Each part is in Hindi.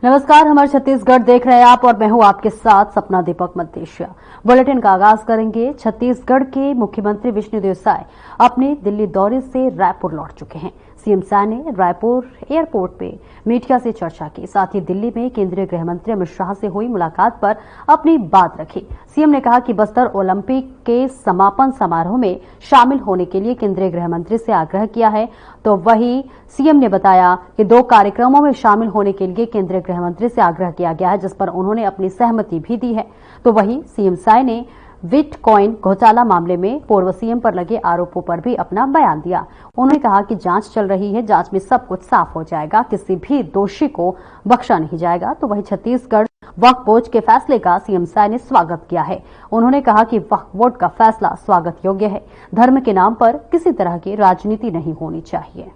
नमस्कार, हमारे छत्तीसगढ़ देख रहे हैं आप और मैं हूं आपके साथ सपना दीपक मद्देशिया। बुलेटिन का आगाज करेंगे। छत्तीसगढ़ के मुख्यमंत्री विष्णुदेव साय अपने दिल्ली दौरे से रायपुर लौट चुके हैं। सीएम साय ने रायपुर एयरपोर्ट पे मीडिया से चर्चा की, साथ ही दिल्ली में केंद्रीय गृह मंत्री अमित शाह से हुई मुलाकात पर अपनी बात रखी। सीएम ने कहा कि बस्तर ओलंपिक के समापन समारोह में शामिल होने के लिए केंद्रीय गृह मंत्री से आग्रह किया है। तो वहीं सीएम ने बताया कि 2 कार्यक्रमों में शामिल होने के लिए केंद्रीय गृह मंत्री से आग्रह किया गया है, जिस पर उन्होंने अपनी सहमति भी दी है। तो वहीं सीएम साय ने बिटकॉइन घोटाला मामले में पूर्व सीएम पर लगे आरोपों पर भी अपना बयान दिया। उन्होंने कहा कि जांच चल रही है, जांच में सब कुछ साफ हो जाएगा, किसी भी दोषी को बख्शा नहीं जाएगा। तो वहीं छत्तीसगढ़ वक्फ बोर्ड के फैसले का सीएम साय ने स्वागत किया है। उन्होंने कहा कि वक्फ बोर्ड का फैसला स्वागत योग्य है। धर्म के नाम पर किसी तरह की राजनीति नहीं होनी चाहिए।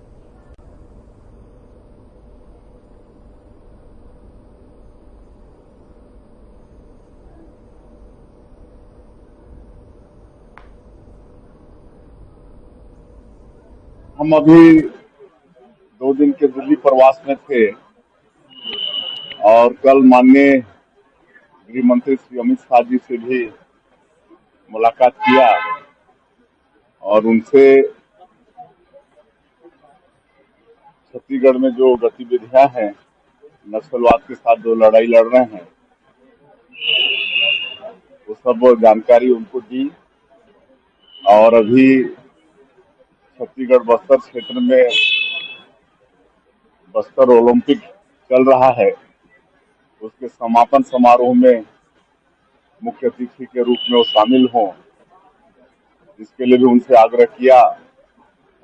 हम अभी 2 दिन के दिल्ली प्रवास में थे और कल माननीय गृह मंत्री श्री अमित शाह जी से भी मुलाकात किया और उनसे छत्तीसगढ़ में जो गतिविधियां हैं, नक्सलवाद के साथ जो लड़ाई लड़ रहे हैं, वो सब जानकारी उनको दी। और अभी छत्तीसगढ़ बस्तर क्षेत्र में बस्तर ओलंपिक चल रहा है, उसके समापन समारोह में मुख्य अतिथि के रूप में वो शामिल हों, इसके लिए भी उनसे आग्रह किया।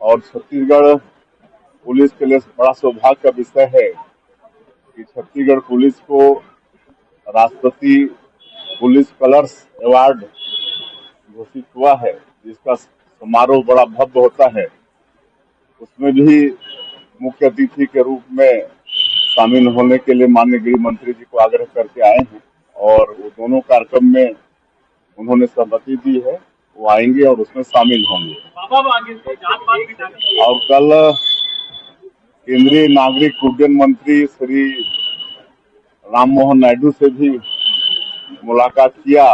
और छत्तीसगढ़ पुलिस के लिए बड़ा सौभाग्य का विषय है कि छत्तीसगढ़ पुलिस को राष्ट्रपति पुलिस कलर्स अवार्ड घोषित हुआ है, जिसका समारोह बड़ा भव्य होता है। उसमें भी मुख्य अतिथि के रूप में शामिल होने के लिए माननीय गृह मंत्री जी को आग्रह करके आए हैं और वो दोनों कार्यक्रम में उन्होंने सहमति दी है, वो आएंगे और उसमें शामिल होंगे। और कल केंद्रीय नागरिक उड्डयन मंत्री श्री राम मोहन नायडू से भी मुलाकात किया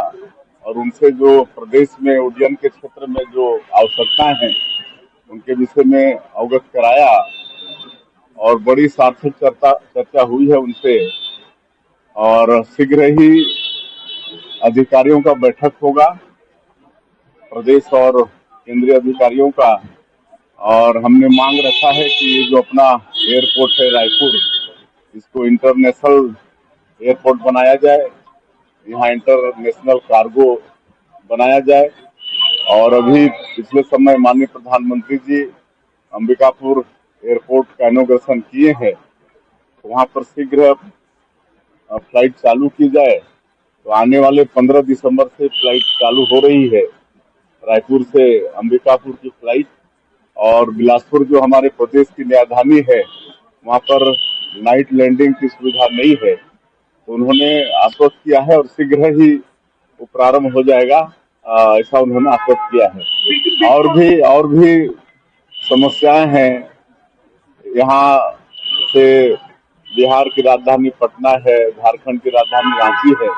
और उनसे जो प्रदेश में उड्डयन के क्षेत्र में जो आवश्यकताएं हैं, उनके विषय में अवगत कराया और बड़ी सार्थक चर्चा हुई है उनसे। और शीघ्र ही अधिकारियों का बैठक होगा, प्रदेश और केंद्रीय अधिकारियों का। और हमने मांग रखा है कि ये जो अपना एयरपोर्ट है रायपुर, इसको इंटरनेशनल एयरपोर्ट बनाया जाए, यहाँ इंटरनेशनल कार्गो बनाया जाए। और अभी पिछले समय माननीय प्रधानमंत्री जी अंबिकापुर एयरपोर्ट का इनॉग्रेशन किए हैं, तो वहाँ पर शीघ्र फ्लाइट चालू की जाए। तो आने वाले 15 दिसंबर से फ्लाइट चालू हो रही है, रायपुर से अंबिकापुर की फ्लाइट। और बिलासपुर जो हमारे प्रदेश की राजधानी है, वहाँ पर नाइट लैंडिंग की सुविधा नहीं है, तो उन्होंने आश्वस्त किया है और शीघ्र ही वो प्रारंभ हो जाएगा, ऐसा उन्होंने आश्वस्त किया है। और भी समस्याएं हैं। यहाँ से बिहार की राजधानी पटना है, झारखंड की राजधानी रांची है,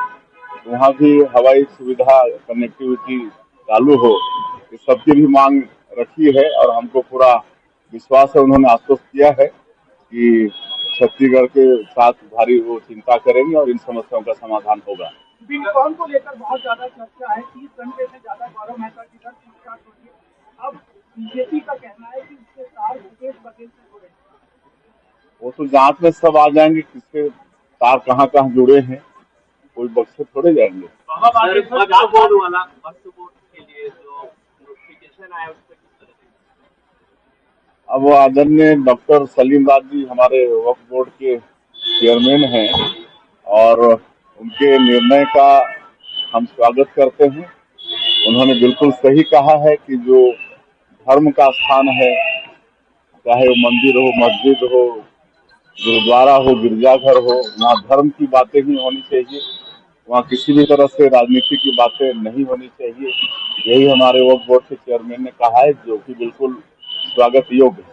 वहाँ भी हवाई सुविधा कनेक्टिविटी चालू हो, इस सबकी भी मांग रखी है। और हमको पूरा विश्वास है, उन्होंने आश्वस्त किया है कि छत्तीसगढ़ के साथ भारी वो चिंता करेंगे और इन समस्याओं का समाधान होगा। बिटकॉइन को लेकर बहुत ज्यादा चर्चा है, 30 घंटे से ज्यादा गौरव मेहता की दर पूछताछ होती है। अब बीजेपी का कहना है कि उसके तार भूपेश बघेल से जुड़े, वो तो जांच में सब आ जाएंगे, किसके तार कहाँ कहाँ जुड़े हैं, कोई बक्से थोड़े जाएंगे। अब आदरणीय डॉक्टर सलीम राज जी हमारे वक्फ बोर्ड के चेयरमैन हैं और उनके निर्णय का हम स्वागत करते हैं। उन्होंने बिल्कुल सही कहा है कि जो धर्म का स्थान है, चाहे वो मंदिर हो, मस्जिद हो, गुरुद्वारा हो, गिरजाघर हो, वहाँ धर्म की बातें ही होनी चाहिए, वहाँ किसी भी तरह से राजनीति की बातें नहीं होनी चाहिए। यही हमारे वक्फ बोर्ड के चेयरमैन ने कहा है, जो कि बिल्कुल स्वागत योग्य है।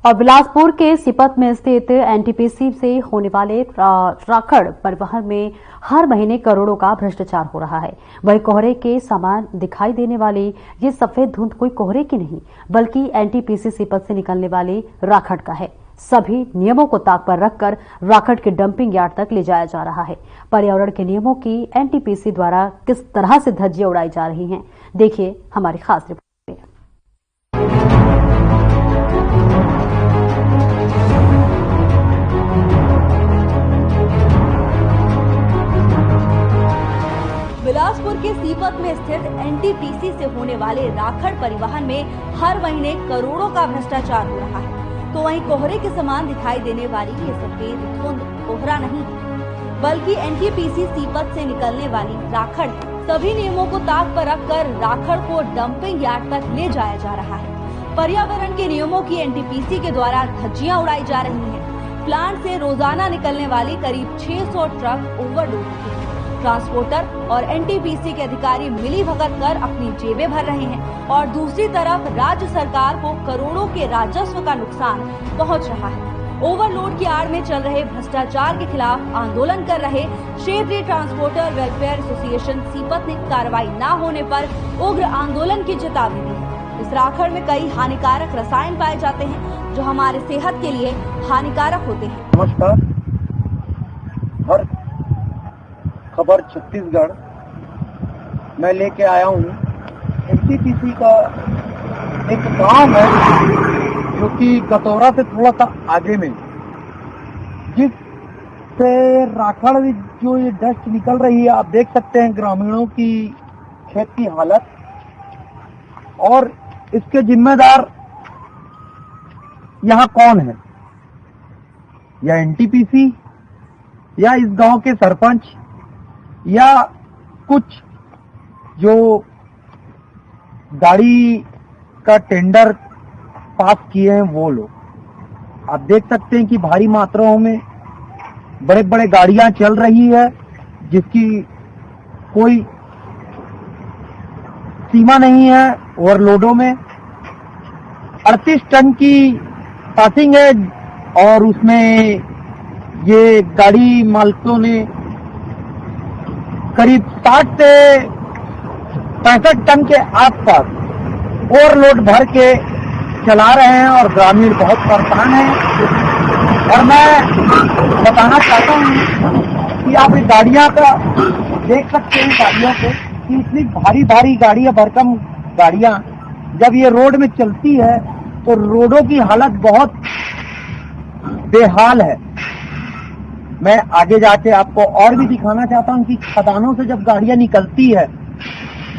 और बिलासपुर के सिपत में स्थित एनटीपीसी से होने वाले राखड़ परिवहन में हर महीने करोड़ों का भ्रष्टाचार हो रहा है। वही कोहरे के समान दिखाई देने वाली ये सफेद धुंध कोई कोहरे की नहीं बल्कि एनटीपीसी सिपत से निकलने वाली राखड़ का है। सभी नियमों को ताक पर रखकर राखड़ के डंपिंग यार्ड तक ले जाया जा रहा है। पर्यावरण के नियमों की एनटीपीसी द्वारा किस तरह से धज्जियां उड़ाई जा रही हैं, देखिए हमारी खास रिपोर्ट। बिलासपुर के सीपत में स्थित एनटीपीसी से होने वाले राखड़ परिवहन में हर महीने करोड़ों का भ्रष्टाचार हो रहा है। तो वहीं कोहरे के समान दिखाई देने वाली ये सफेद धुंध कोहरा नहीं बल्कि एनटीपीसी सीपत से निकलने वाली राखड़ है। सभी नियमों को ताक पर रखकर राखड़ को डंपिंग यार्ड तक ले जाया जा रहा है। पर्यावरण के नियमों की एनटीपीसी के द्वारा धज्जियां उड़ाई जा रही हैं। प्लांट से रोजाना निकलने वाली करीब 600 ट्रक ओवरलोड होती है। ट्रांसपोर्टर और एनटीपीसी के अधिकारी मिलीभगत कर अपनी जेबें भर रहे हैं और दूसरी तरफ राज्य सरकार को करोड़ों के राजस्व का नुकसान पहुंच रहा है। ओवरलोड की आड़ में चल रहे भ्रष्टाचार के खिलाफ आंदोलन कर रहे क्षेत्रीय ट्रांसपोर्टर वेलफेयर एसोसिएशन सीपत ने कार्रवाई न होने पर उग्र आंदोलन की चेतावनी दी है। इस राखड़ में कई हानिकारक रसायन पाए जाते हैं जो हमारे सेहत के लिए हानिकारक होते हैं। नमस्कार, हर खबर छत्तीसगढ़ मैं लेके आया हूँ। एनटीपीसी का एक गांव है जो कि गतौरा से थोड़ा सा आगे में, जिससे राखड़ जो ये डस्ट निकल रही है, आप देख सकते हैं ग्रामीणों की खेत की हालत। और इसके जिम्मेदार यहाँ कौन है? या एनटीपीसी या इस गांव के सरपंच या कुछ जो गाड़ी का टेंडर पास किए हैं वो लोग। आप देख सकते हैं कि भारी मात्राओं में बड़े बड़े गाड़ियां चल रही है जिसकी कोई सीमा नहीं है। ओवरलोडों में 38 टन की पासिंग है और उसमें ये गाड़ी मालिकों ने करीब 60 से 65 टन के आसपास ओवरलोड भर के चला रहे हैं और ग्रामीण बहुत परेशान हैं। और मैं बताना चाहता हूँ कि आप गाड़ियां का देख सकते हैं, गाड़ियों को कि इतनी भारी भारी गाड़ियां, भरकम गाड़ियां जब ये रोड में चलती है तो रोडों की हालत बहुत बेहाल है। मैं आगे जाके आपको और भी दिखाना चाहता हूँ कि खदानों से जब गाड़ियां निकलती है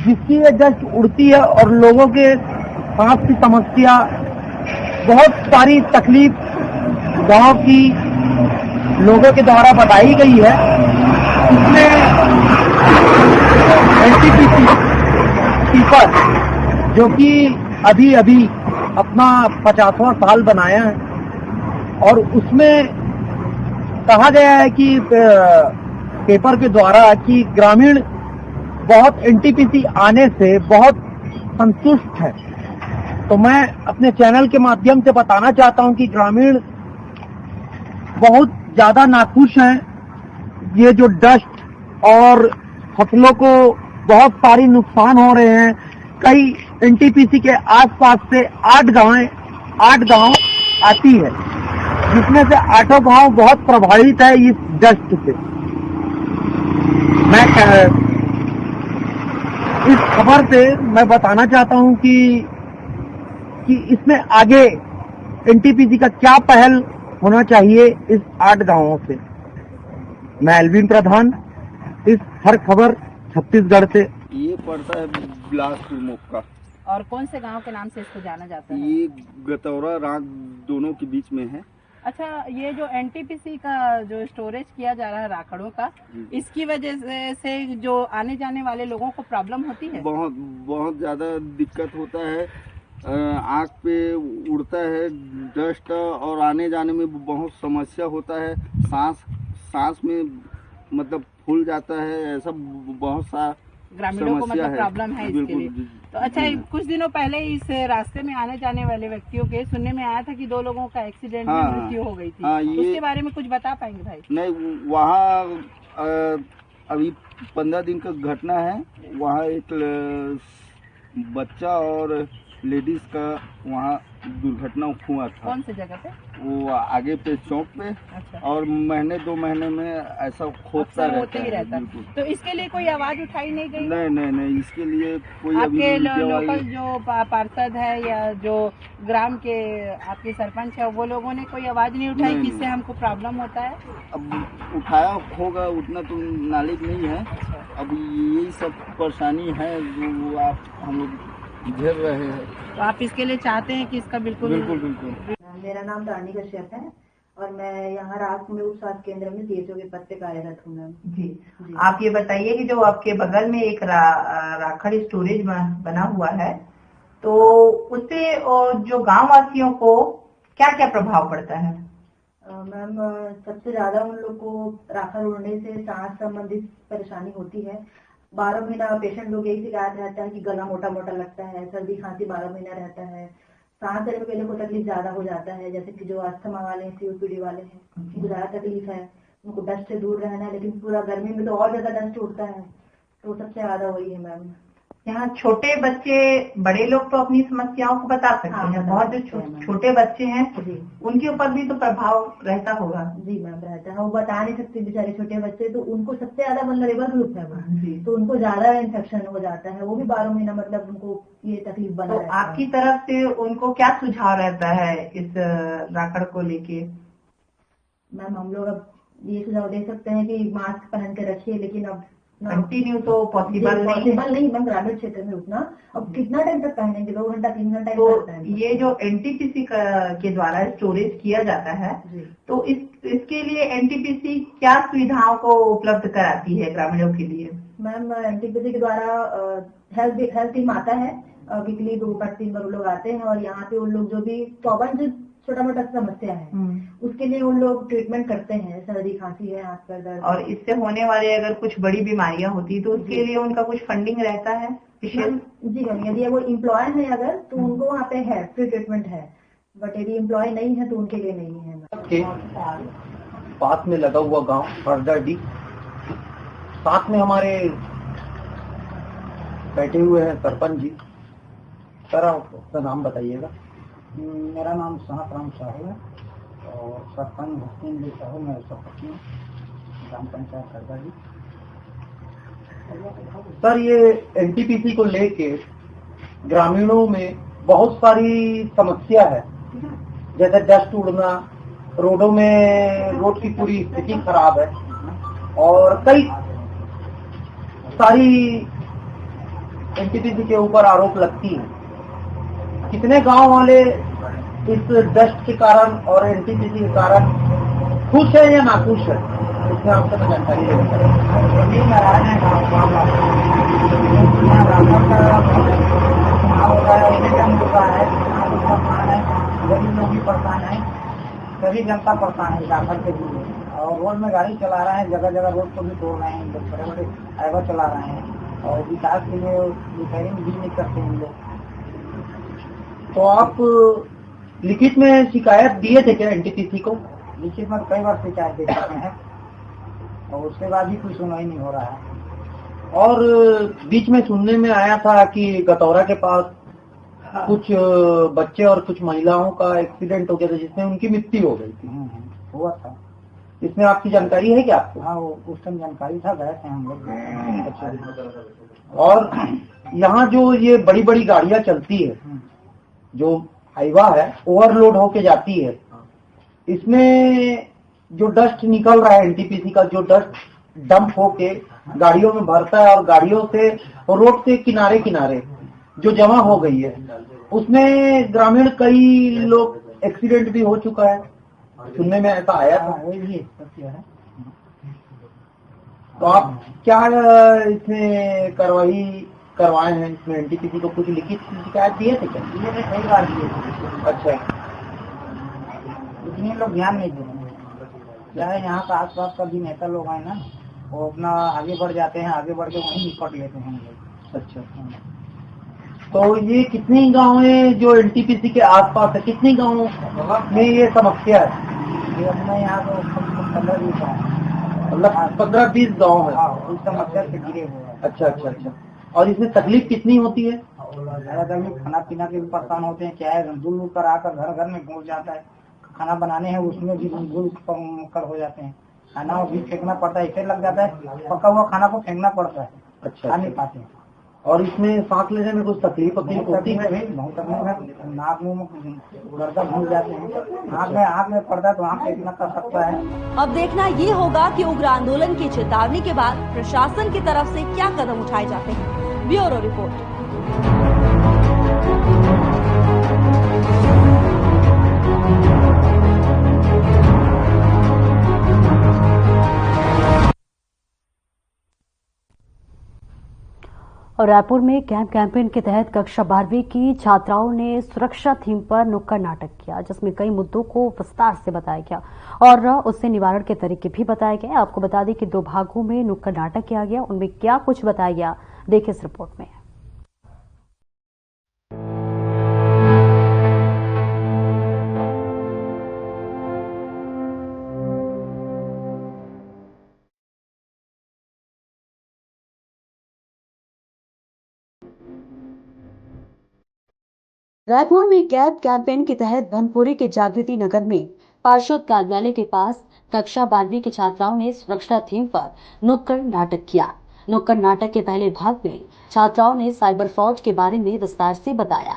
जिसकी ये डस्ट उड़ती है और लोगों के सांस की समस्या, बहुत सारी तकलीफ गांव की लोगों के द्वारा बताई गई है। इसमें एनटीपीसी सीपत जो कि अभी अभी अपना 50वां साल बनाया है और उसमें कहा गया है कि पेपर के द्वारा कि ग्रामीण बहुत एनटीपीसी आने से बहुत संतुष्ट है। तो मैं अपने चैनल के माध्यम से बताना चाहता हूं कि ग्रामीण बहुत ज्यादा नाखुश हैं। ये जो डस्ट और फसलों को बहुत सारी नुकसान हो रहे हैं। कई एनटीपीसी के आसपास से 8 गांव आती है जिसमें से 8 गांव बहुत प्रभावित है इस डस्ट से। मैं इस खबर से मैं बताना चाहता हूं कि इसमें आगे एनटीपीसी का क्या पहल होना चाहिए इस 8 गांवों से। मैं एल्विन प्रधान, इस हर खबर छत्तीसगढ़ से। ये पड़ता है बिलासपुर मोक्का। और कौन से गांव के नाम से इसको जाना जाता है? ये गतौरा राग दोनों के बीच में है। अच्छा, ये जो एनटीपीसी का जो स्टोरेज किया जा रहा है राखड़ों का, इसकी वजह से जो आने जाने वाले लोगों को प्रॉब्लम होती है? बहुत ज्यादा दिक्कत होता है। आँख पे उड़ता है डस्ट और आने जाने में बहुत समस्या होता है। सांस में मतलब फूल जाता है। ऐसा बहुत सा ग्रामीणों को समस्या मतलब है। प्रॉब्लम है इसके लिए। बिल्कुल। तो अच्छा, कुछ दिनों पहले इस रास्ते में आने जाने वाले व्यक्तियों के सुनने में आया था कि 2 लोगों का एक्सीडेंट में हाँ, मृत्यु हो गई थी। हाँ, ये उसके बारे में कुछ बता पाएंगे भाई? नहीं, वहाँ अभी 15 दिन का घटना है। वहाँ एक बच्चा और लेडीज का वहाँ दुर्घटना हुआ था। कौन सी जगह पे? वो आगे पे चौक पे। अच्छा। और महीने 2 महीने में ऐसा होता होते ही रहता है। बिल्कुल। तो इसके लिए कोई आवाज उठाई नहीं गई? नहीं, इसके लिए कोई अभी आपके मीडिया लोकल वाले- जो पार्षद है या जो ग्राम के आपके सरपंच है, वो लोगों ने कोई आवाज नहीं उठाई नहीं, किससे हमको प्रॉब्लम होता है? अब उठाया होगा, उतना तो नॉलेज नहीं है। अब यही सब परेशानी है जो आप हम लोग झेल रहे हैं। तो आप इसके लिए चाहते हैं कि इसका बिल्कुल मेरा नाम रानी कश्यप है और मैं यहाँ रात में उप स्वास्थ्य केंद्र में सीएचओ के पद पे कार्यरत हूँ मैम। जी, आप ये बताइए कि जो आपके बगल में एक राखड़ स्टोरेज बना हुआ है, तो उससे जो गांव वासियों को क्या क्या प्रभाव पड़ता है? मैम, सबसे ज्यादा उन लोग को राखड़ उड़ने से सांस संबंधित परेशानी होती है। 12 महीना पेशेंट लोग यही शिकायत रहता है कि गला मोटा मोटा लगता है, सर्दी खांसी 12 महीना रहता है, सांस लेने में पहले को तकलीफ ज्यादा हो जाता है। जैसे कि जो अस्थमा वाले हैं, सीओपीडी वाले हैं, उनको ज्यादा तकलीफ है, उनको डस्ट से दूर रहना है। लेकिन पूरा गर्मी में तो और ज्यादा डस्ट उड़ता है, तो सबसे ज्यादा वही है मैम। यहाँ छोटे बच्चे, बड़े लोग तो अपनी समस्याओं को बता सकते हैं, बहुत जो छोटे बच्चे हैं उनके ऊपर भी तो प्रभाव रहता होगा। जी मैम, रहता है। वो बता नहीं सकते बेचारे छोटे बच्चे, तो उनको सबसे ज्यादा वल्नरेबल ग्रुप है वो, तो उनको ज्यादा इन्फेक्शन हो जाता है। वो भी 12 महीना मतलब उनको ये तकलीफ बना तो आपकी तरफ से उनको क्या सुझाव रहता है इस राखड़ को लेके? मैम, हम लोग अब ये सुझाव दे सकते हैं कि मास्क पहन के रखिए, लेकिन अब कंटिन्यू तो पॉसिबल नहीं मैम, ग्रामीण क्षेत्र में उतना। अब कितना टाइम तक पहनेंगे? 2 घंटा 3 घंटा तो ये जो एनटीपीसी के द्वारा स्टोरेज किया जाता है, तो इसके लिए एनटीपीसी क्या सुविधाओं को उपलब्ध कराती है ग्रामीणों के लिए? मैम, एनटीपीसी के द्वारा हेल्थ टीम आता है, वीकली 2-3 बार लोग आते हैं और यहाँ पे उन लोग जो भी कॉमन जो छोटा मोटा समस्या है उसके लिए उन लोग ट्रीटमेंट करते हैं। सर्दी खांसी है, हाथ पैर दर्द, और इससे होने वाले अगर कुछ बड़ी बीमारियां होती तो उसके लिए उनका कुछ फंडिंग रहता है? जी मैम, यदि वो एम्प्लॉय है अगर, तो उनको वहाँ पे है फ्री ट्रीटमेंट है, बट यदि एम्प्लॉय नहीं है तो उनके लिए नहीं है। के पास में लगा हुआ गांव फरदाडी, साथ में हमारे बैठे हुए हैं सरपंच जी। सर, आपका नाम बताइएगा। मेरा नाम सहत राम साहू है और सरपंच हसीन साहू, मैं सरपंच हूँ ग्राम पंचायत फरदाडी। सर, ये एनटीपीसी को लेके ग्रामीणों में बहुत सारी समस्या है, जैसे डस्ट उड़ना, रोडों में रोड की पूरी स्थिति खराब है और कई सारी एनटीपीसी के ऊपर आरोप लगती है। कितने गांव वाले इस डस्ट के कारण और एनटीपीसी के कारण खुश है या नाखुश है, इसमें आपसे मैं जानकारी लेना गरीब लोग भी परेशान है, सभी जनता परेशान है राखड़ के लिए। और रोड में गाड़ी चला रहे हैं, जगह जगह रोड को भी तोड़ रहे हैं, बड़े बड़े हाईवे चला रहे हैं और विकास के लिए रिपेयरिंग भी नहीं करते हैं लोग। तो आप लिखित में शिकायत दिए थे क्या एनटीपीसी को? लिखित में कई बार शिकायत दे चुके हैं और उसके बाद भी कोई सुनवाई नहीं हो रहा है। और बीच में सुनने में आया था कि गतौरा के पास कुछ बच्चे और कुछ महिलाओं का एक्सीडेंट हो गया था जिसमें उनकी मृत्यु हो गई थी। हुआ था। इसमें आपकी जानकारी है क्या आपको? हाँ, उस टाइम जानकारी था, गए थे हम लोग। और यहाँ जो ये बड़ी बड़ी गाड़ियां चलती है, जो हाईवा है, ओवरलोड होके जाती है, इसमें जो डस्ट निकल रहा है एनटीपीसी का, जो डस्ट डंप होके गाड़ियों में भरता है और गाड़ियों से रोड से किनारे किनारे जो जमा हो गई है, उसमें ग्रामीण कई लोग एक्सीडेंट भी हो चुका है, सुनने में ऐसा आया था। तो आप क्या इसमें कार्रवाई करवाए हैं? इसमें एनटीपीसी को कुछ लिखित शिकायत दिए थे क्या? ये कई बार दिए थे। अच्छा, इतने लोग ध्यान नहीं दे रहे हैं। चाहे यहाँ का आस पास का भी नेता लोग आए ना, वो अपना आगे बढ़ जाते हैं, आगे बढ़ के वहीं निपट लेते हैं हम लोग। अच्छा। तो ये कितने गांव है जो एनटीपीसी के आसपास है, कितने गांवों में ये समस्या है? ये अपना यहाँ तो 15-20 गाँव है। मतलब 15-20 गाँव है। हाँ, इस समस्या से घिरे हुए हैं। अच्छा अच्छा अच्छा। और इसमें तकलीफ कितनी होती है? ज्यादातर में खाना पीना के भी परेशान होते हैं। क्या है, दूर कर आकर घर घर में घुस जाता है। खाना बनाने हैं उसमें भी दूर कर हो जाते हैं। खाना भी फेंकना पड़ता है, इसे लग जाता है, पका हुआ खाना को फेंकना पड़ता है। अच्छा। खा नहीं पाते हैं। और इसमें सांस लेने में कुछ तकलीफ होती है? बहुत तकलीफ है। नाक मुंह में गर्दा घुस जाते हैं। आँख में पड़ता है तो आँख फेंकना कर सकता है। अब देखना ये होगा कि उग्र आंदोलन की चेतावनी के बाद प्रशासन की तरफ से क्या कदम उठाए जाते हैं। Bureau report. और रायपुर में कैंपेन के तहत कक्षा 12वीं की छात्राओं ने सुरक्षा थीम पर नुक्कड़ नाटक किया, जिसमें कई मुद्दों को विस्तार से बताया गया और उससे निवारण के तरीके भी बताए गए। आपको बता दें कि 2 भागों में नुक्कड़ नाटक किया गया, उनमें क्या कुछ बताया गया, देखिए इस रिपोर्ट में। रायपुर में गैप कैंपेन के तहत धनपुरी के जागृति नगर में पार्षद कार्यालय के पास कक्षा 12वीं के छात्राओं ने सुरक्षा थीम पर नुक्कड़ नाटक किया। नुक्कड़ नाटक के पहले भाग में छात्राओं ने साइबर फ्रॉड के बारे में विस्तार से बताया।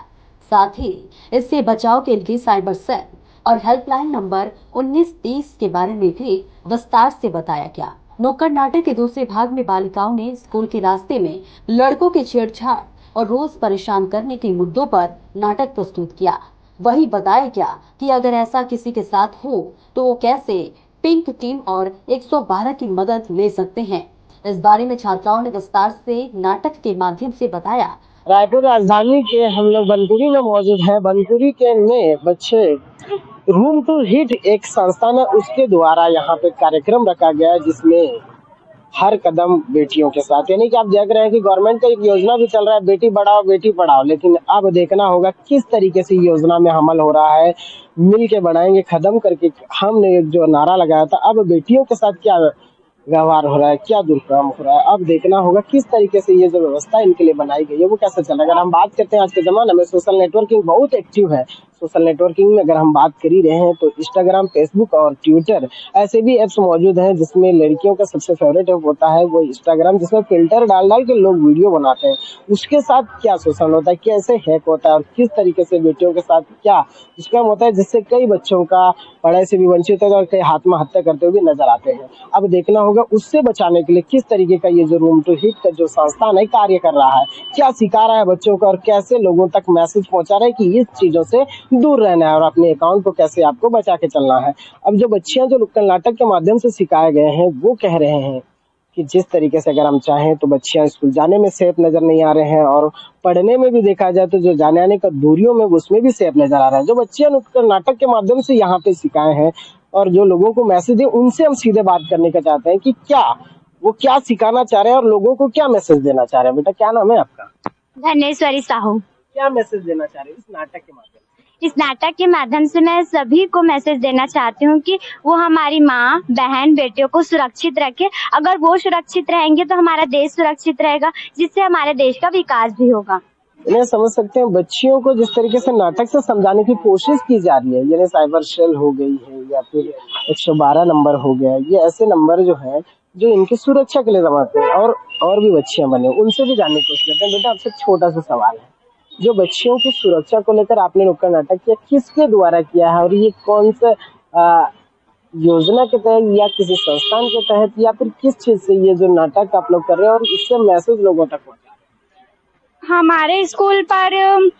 साथ ही इससे बचाव के लिए साइबर सेल और हेल्पलाइन नंबर 1930 के बारे में भी विस्तार से बताया गया। नुक्कड़ नाटक के दूसरे भाग में बालिकाओं ने स्कूल के रास्ते में लड़कों की छेड़छाड़ और रोज परेशान करने के मुद्दों पर नाटक प्रस्तुत किया। वही बताया गया कि अगर ऐसा किसी के साथ हो तो वो कैसे पिंक टीम और 112 की मदद ले सकते हैं। इस बारे में छात्राओं ने विस्तार से नाटक के माध्यम से बताया। रायपुर राजधानी के हम लोग बनपुरी में मौजूद हैं। बनपुरी के में बच्चे रूम टू हिट एक संस्थान है, उसके द्वारा यहाँ पे कार्यक्रम रखा गया है जिसमें हर कदम बेटियों के साथ, यानी कि आप देख रहे हैं कि गवर्नमेंट का एक योजना भी चल रहा है, बेटी बढ़ाओ बेटी पढ़ाओ, लेकिन अब देखना होगा किस तरीके से योजना में अमल हो रहा है। मिल के बढ़ाएंगे कदम करके हमने जो नारा लगाया था, अब बेटियों के साथ क्या व्यवहार हो रहा है, क्या दुष्कर्म हो रहा है, अब देखना होगा किस तरीके से ये जो व्यवस्था इनके लिए बनाई गई है वो कैसे चल रहा है। अगर हम बात करते हैं आज के जमाने में सोशल नेटवर्किंग बहुत एक्टिव है। सोशल नेटवर्किंग में अगर हम बात कर ही रहे हैं तो इंस्टाग्राम, फेसबुक और ट्विटर ऐसे भी ऐप्स मौजूद हैं जिसमें लड़कियों का सबसे फेवरेट ऐप होता है वो इंस्टाग्राम, जिसमें फिल्टर डाल डाल के लोग वीडियो बनाते हैं। उसके साथ क्या शोषण होता है, कैसे हैक होता है और किस तरीके से बेटियों के साथ क्या दुष्कर्म होता है, जिससे कई बच्चों का पढ़ाई से भी वंचित होता है और कई आत्महत्या करते हुए नजर आते हैं। अब देखना होगा उससे बचाने के लिए किस तरीके का ये जो रूम टू हिट का जो संस्थान है कार्य कर रहा है, क्या सिखा रहा है बच्चों को और कैसे लोगों तक मैसेज पहुंचा रहा है कि इस चीजों से दूर रहना है और अपने अकाउंट को कैसे आपको बचा के चलना है। अब जो बच्चियां जो नुक्कड़ नाटक के माध्यम से सिखाए गए हैं वो कह रहे हैं कि जिस तरीके से अगर हम चाहें तो बच्चियां स्कूल जाने में सेफ नजर नहीं आ रहे हैं और पढ़ने में भी देखा जाए तो जो जाने आने का दूरियों में उसमें भी सेफ नजर आ रहा है। जो बच्चियां नुक्कड़ नाटक के माध्यम से यहाँ पे सिखाए हैं और जो लोगों को मैसेज है उनसे हम सीधे बात करने का चाहते हैं कि वो क्या सिखाना चाह रहे हैं और लोगों को क्या मैसेज देना चाह रहे हैं। बेटा क्या नाम है आपका? धनेश्वरी साहू। क्या मैसेज देना चाह रहे हैं इस नाटक के माध्यम से? इस नाटक के माध्यम से मैं सभी को मैसेज देना चाहती हूँ कि वो हमारी माँ, बहन, बेटियों को सुरक्षित रखे। अगर वो सुरक्षित रहेंगे तो हमारा देश सुरक्षित रहेगा, जिससे हमारे देश का विकास भी होगा। इन्हें समझ सकते हैं बच्चियों को जिस तरीके से नाटक से समझाने की कोशिश की जा रही है, यानी साइबर सेल हो गई है या फिर 112 नंबर हो गया, ये ऐसे नंबर जो है जो इनकी सुरक्षा के लिए जमाते हैं और भी बच्चियां बने उनसे भी जानने की कोशिश करते हैं। बेटा आपसे छोटा सा सवाल है, जो बच्चियों की सुरक्षा को लेकर आपने नुक्कड़ नाटक किया किसके द्वारा किया है और ये कौन सा योजना के तहत या किसी संस्थान के तहत या फिर किस चीज से ये जो नाटक आप लोग कर रहे हैं और इससे मैसेज लोगों तक पहुंचा? हमारे स्कूल पर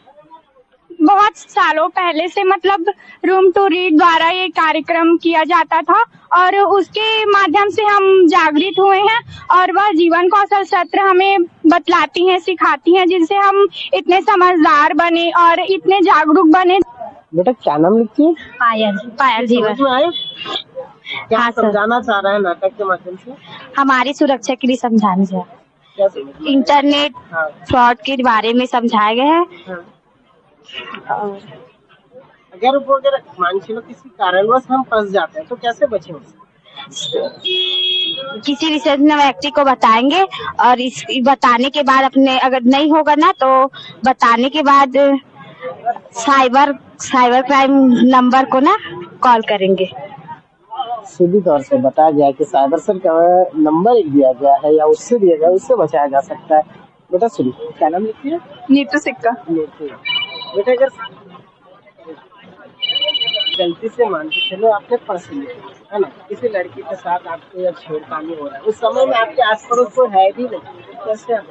बहुत सालों पहले से मतलब रूम टू रीड द्वारा ये कार्यक्रम किया जाता था और उसके माध्यम से हम जागृत हुए हैं और वह जीवन कौशल सत्र हमें बतलाती हैं, सिखाती हैं, जिससे हम इतने समझदार बने और इतने जागरूक बने। बेटा क्या नाम लिखती है? पायल। पायल जीवन। क्या हाँ, सर। समझाना चाह रहे हैं नाटक के माध्यम से? हमारी सुरक्षा के लिए समझाना चाहिए। क्या समझ? इंटरनेट हाँ। फ्रॉड के बारे में समझाया गया है। हाँ। अगर वो अगर मान लो किसी कारणवश हम फंस जाते हैं तो कैसे बचें उससे? किसी विशेषज्ञ व्यक्ति को बताएंगे और इस बताने के बाद अपने अगर नहीं होगा ना तो बताने के बाद साइबर क्राइम नंबर को ना कॉल करेंगे। सीधी तौर से बताया गया कि साइबर सेल का नंबर एक दिया गया है या उससे दिया गया, उससे बचाया जा सकता है। बेटा सुनिए, क्या नाम लिखती है? नीतू सिक्का। बेटा अगर गलती से मान के चलो आपने पर्स लिया है ना, किसी लड़की के साथ आपको या छेड़खानी हो रहा है, उस समय में आपके आस पड़ोस कोई है भी नहीं, कैसे आप?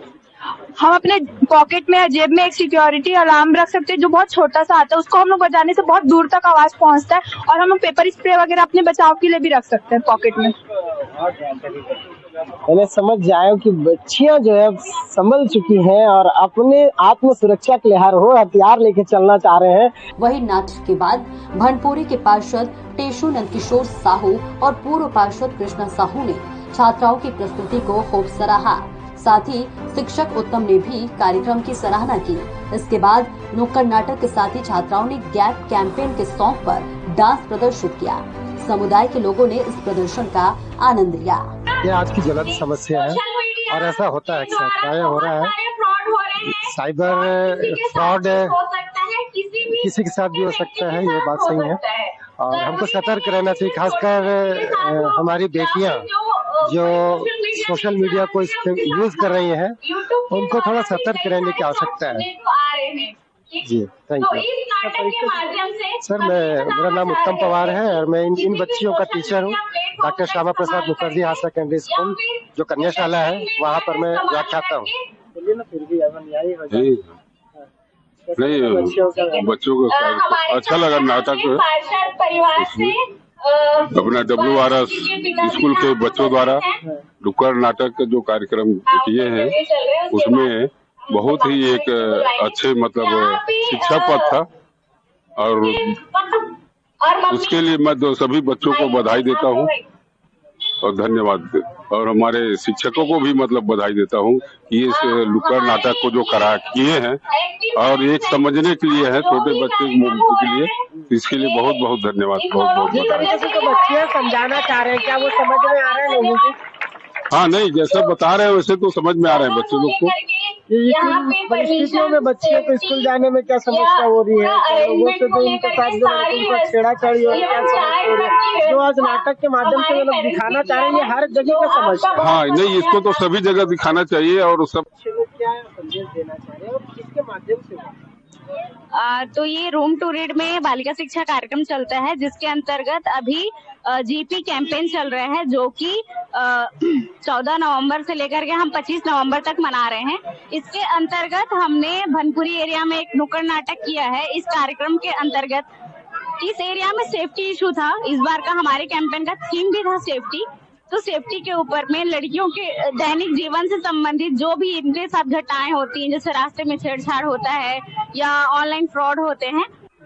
हम अपने पॉकेट में या जेब में एक सिक्योरिटी अलार्म रख सकते हैं जो बहुत छोटा सा आता है, उसको हम लोग बजाने से बहुत दूर तक आवाज पहुंचता है। और हम लोग पेपर स्प्रे वगैरह अपने बचाव के लिए भी रख सकते हैं पॉकेट में। मैंने समझ जाए कि बच्चियां जो है संभल चुकी हैं और अपने आत्म सुरक्षा के लिए हर वो हथियार लेके चलना चाह रहे हैं। वही नाटक के बाद भनपुरी के पार्षद टेशु नंदकिशोर साहू और पूर्व पार्षद कृष्णा साहू ने छात्राओं की प्रस्तुति को खूब सराहा। साथ ही शिक्षक उत्तम ने भी कार्यक्रम की सराहना की। इसके बाद नुक्कड़ नाटक के साथ ही छात्राओं ने गैप कैंपेन के सॉन्ग पर डांस प्रदर्शित किया। समुदाय के लोगों ने इस प्रदर्शन का आनंद लिया। ये आज की ज्वलंत समस्या है और ऐसा होता है अक्सर, प्रायः हो रहा है। साइबर फ्रॉड किसी के साथ भी हो सकता है, ये बात सही है और हमको सतर्क रहना चाहिए। खासकर हमारी बेटियां जो सोशल मीडिया को यूज कर रही हैं, उनको थोड़ा सतर्क रहने की आवश्यकता है। जी थैंक यू सर। मेरा नाम उत्तम पवार है और मैं इन बच्चियों का टीचर हूँ। Doctor Shyama Prasad Mukherjee higher secondary school जो कन्याशाला है, वहाँ पर मैं व्याख्याता हूँ। नहीं, बच्चों को अच्छा लगा नाटक। अपना WRS स्कूल के बच्चों द्वारा नुक्कड़ नाटक जो कार्यक्रम किए हैं उसमें बहुत ही एक अच्छे मतलब शिक्षा पद था और उसके लिए मैं तो सभी बच्चों को बधाई देता हूँ और धन्यवाद, और हमारे शिक्षकों को भी मतलब बधाई देता हूँ कि इस नुक्कड़ नाटक को जो करा किए हैं और एक समझने के लिए है छोटे बच्चे के लिए, इसके लिए बहुत बहुत धन्यवाद। जिस तरीके से तो बच्चे समझाना चाह रहे हैं, क्या वो समझ में आ रहा है लोगों को? हाँ नहीं, जैसा बता रहे हैं वैसे तो समझ में आ रहे हैं बच्चे लोग को। परिस्थितियों में बच्चियों को स्कूल जाने में क्या समस्या हो रही है, लोगों से जो उनके साथ जो छेड़ाछाड़ी हो रही है, क्या समस्या हो रही है, जो आज नाटक के माध्यम से वो लोग दिखाना चाह रहे हैं, ये हर जगह का समस्या। हाँ नहीं, इसको तो सभी जगह दिखाना चाहिए और सब क्या संदेश देना चाह रहे हैं और किसके माध्यम से? तो ये रूम टू रीड में बालिका शिक्षा कार्यक्रम चलता है, जिसके अंतर्गत अभी GP कैंपेन चल रहा है जो कि 14 नवंबर से लेकर के हम 25 नवंबर तक मना रहे हैं। इसके अंतर्गत हमने भनपुरी एरिया में एक नुक्कड़ नाटक किया है। इस कार्यक्रम के अंतर्गत इस एरिया में सेफ्टी इशू था। इस बार का हमारे कैंपेन का थीम भी था सेफ्टी। तो सेफ्टी के ऊपर में लड़कियों के दैनिक जीवन से संबंधित जो भी इनके साथ घटनाएं होती हैं, जैसे रास्ते में छेड़छाड़ होता है या ऑनलाइन फ्रॉड होते हैं,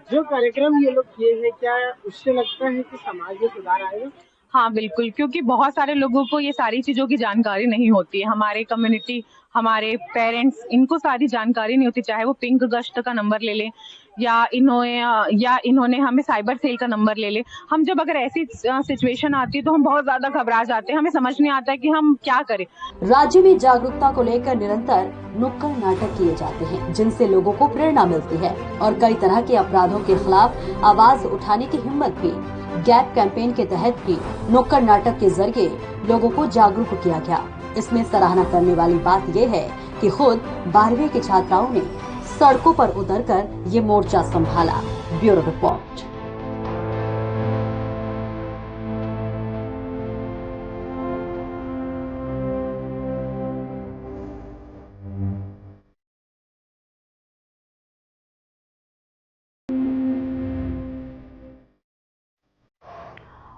जो कार्यक्रम ये लोग किए हैं, क्या उससे लगता है कि समाज में सुधार आएगा? हाँ बिल्कुल, क्योंकि बहुत सारे लोगों को ये सारी चीजों की जानकारी नहीं होती है। हमारे कम्युनिटी, हमारे पेरेंट्स, इनको सारी जानकारी नहीं होती। चाहे वो पिंक गश्त का नंबर ले लें या इन्होंने हमें साइबर सेल का नंबर ले ले। हम जब अगर ऐसी सिचुएशन आती है तो हम बहुत ज्यादा घबरा जाते हैं, हमें समझ नहीं आता है कि हम क्या करें। राज्य में जागरूकता को लेकर निरंतर नुक्कड़ नाटक किए जाते हैं, जिनसे लोगों को प्रेरणा मिलती है और कई तरह के अपराधों के खिलाफ आवाज उठाने की हिम्मत भी। गैप कैंपेन के तहत भी नुक्कड़ नाटक के जरिए लोगों को जागरूक किया गया। इसमें सराहना करने वाली बात यह है कि खुद 12वीं की छात्राओं ने सड़कों पर उतरकर ये मोर्चा संभाला। Bureau report.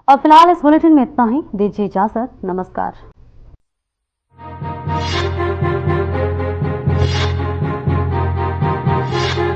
अब फिलहाल इस बुलेटिन में इतना ही। दीजिए इजाजत। नमस्कार।